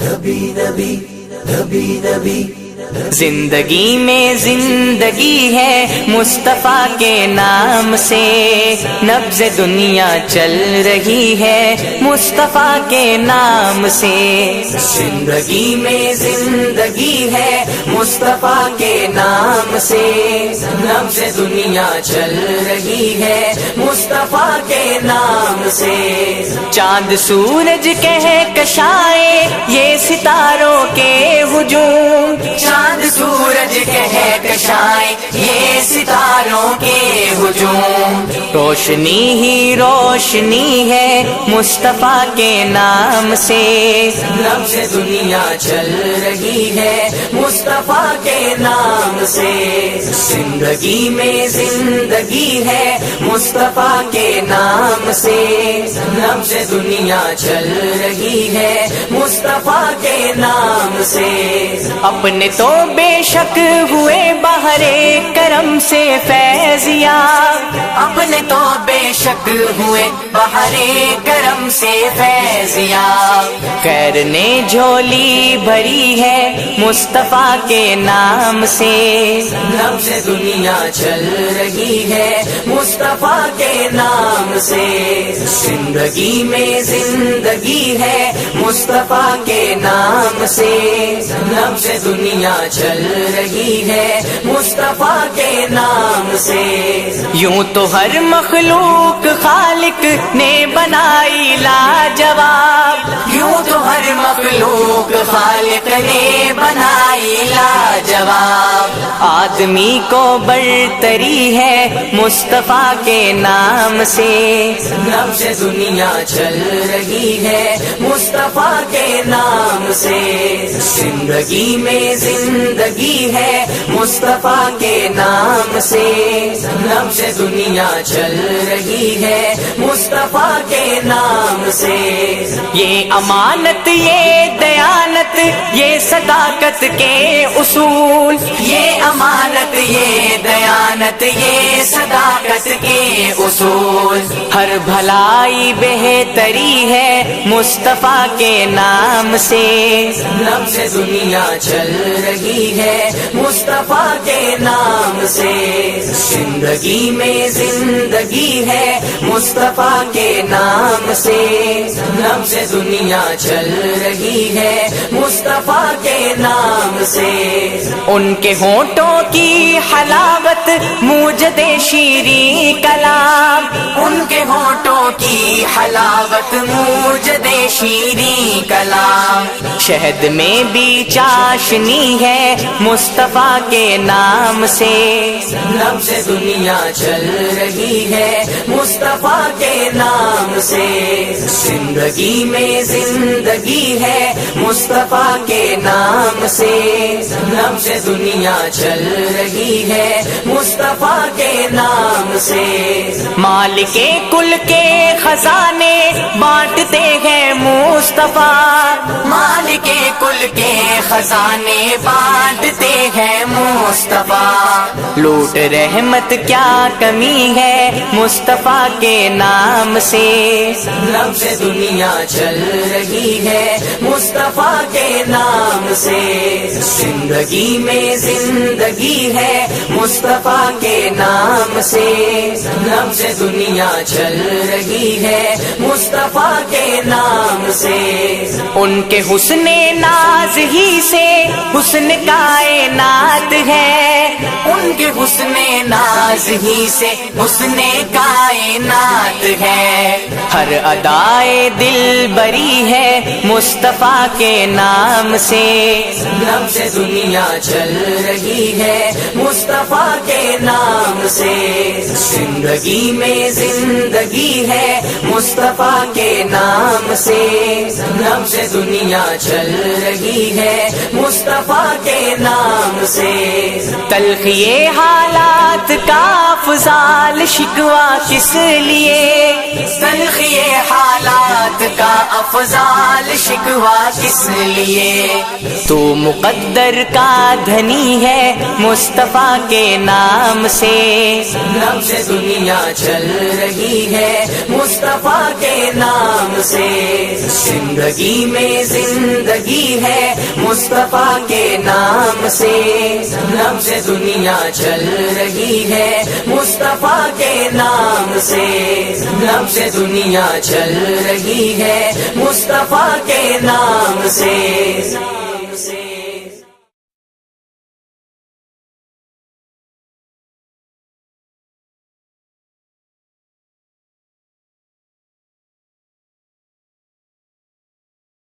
نبی نبی نبی نبی زندگی میں زندگی ہے مصطفیٰ کے نام سے، نبض دنیا چل رہی ہے مصطفیٰ کے نام سے۔ زندگی میں زندگی ہے مصطفیٰ کے نام سے، نبض دنیا چل رہی ہے مصطفیٰ کے نام سے۔ چاند سورج کہکشائے یہ ستاروں کے ہجوم، چاند سورج کہکشائے یہ ستاروں کے ہجوم، روشنی ہی روشنی ہے مصطفیٰ کے نام سے، نبض دنیا چل رہی ہے مصطفیٰ کے نام سے۔ زندگی میں زندگی ہے مصطفیٰ کے نام سے، نبض دنیا چل رہی ہے مصطفیٰ کے نام سے۔ اپنے تو بے شک ہوئے بہرے کرم سے فیضیاب، اپنے تو بے شک ہوئے بہرے کرم سے فیضیاب، خیر نے جھولی بھری ہے مصطفیٰ کے نام سے، نبض دنیا چل رہی ہے مصطفیٰ کے نام سے۔ زندگی میں زندگی ہے مصطفیٰ کے نام سے، نبض دنیا چل رہی ہے مصطفیٰ کے نام سے۔ یوں تو ہر مخلوق خالق نے بنائی لاجواب، یوں تو ہر مخلوق خالق نے بنائی لاجواب، آدمی کو برتری ہے مصطفیٰ کے نام سے، نبض دنیا چل رہی ہے مصطفیٰ کے نام سے۔ زندگی میں زندگی ہے مصطفیٰ کے نام سے، نبض دنیا چل رہی ہے مصطفیٰ کے نام سے۔ یہ امانت یہ دیانت یہ صداقت کے اصول، یہ امانت یہ دیانت یہ صداقت کے اصول، ہر بھلائی بہتری ہے مصطفیٰ کے نام سے، نبض دنیا چل رہی ہے مصطفیٰ کے نام سے۔ زندگی میں زندگی ہے مصطفیٰ کے نام سے، نبض دنیا چل رہی ہے مصطفیٰ کے نام سے۔ ان کے ہونٹوں کی حلاوت موجد شیریں کلام، ان کے ہونٹوں کی حلاوت موجد شیریں کلام، شہد میں بھی چاشنی ہے مصطفیٰ کے نام سے، نبض دنیا چل رہی ہے مصطفیٰ کے نام سے۔ زندگی میں زندگی ہے مصطفیٰ کے نام سے، نبض دنیا چل رہی ہے مصطفیٰ کے نام سے۔ مالک کل کے خزانے بانٹتے ہیں مصطفیٰ، مالک کل کے خزانے بانٹتے ہیں مصطفیٰ، لوٹ رحمت کیا کمی ہے مصطفیٰ کے نام سے، نبض دنیا چل رہی ہے مصطفیٰ کے نام سے۔ زندگی میں زندگی ہے مصطفیٰ کے نام سے، نبض دنیا چل رہی ہے مصطفیٰ کے نام سے۔ ان کے حسن ناز ہی سے حسن کائنات ہے، ان کے حسن ناز ہی سے حسن کائنات ہے، ہر ادائے دل بری ہے مصطفیٰ کے نام سے، نبض دنیا چل رہی ہے مصطفیٰ کے نام سے۔ زندگی میں زندگی ہے مصطفیٰ کے نام سے، نبض دنیا چل رہی ہے مصطفیٰ کے نام سے۔ تلخی حالات کا افضال شکوہ کس لیے، تلخی حالات کا افضال شکوہ کس لیے، تو مقدر کا دھنی ہے مصطفیٰ کے نام سے، نبض دنیا چل رہی ہے مصطفیٰ کے نام سے۔ زندگی میں زندگی زندگی ہے مصطفیٰ کے نام سے، نبض دنیا چل رہی ہے مصطفیٰ کے نام سے، نبض دنیا چل رہی ہے مصطفیٰ کے نام سے۔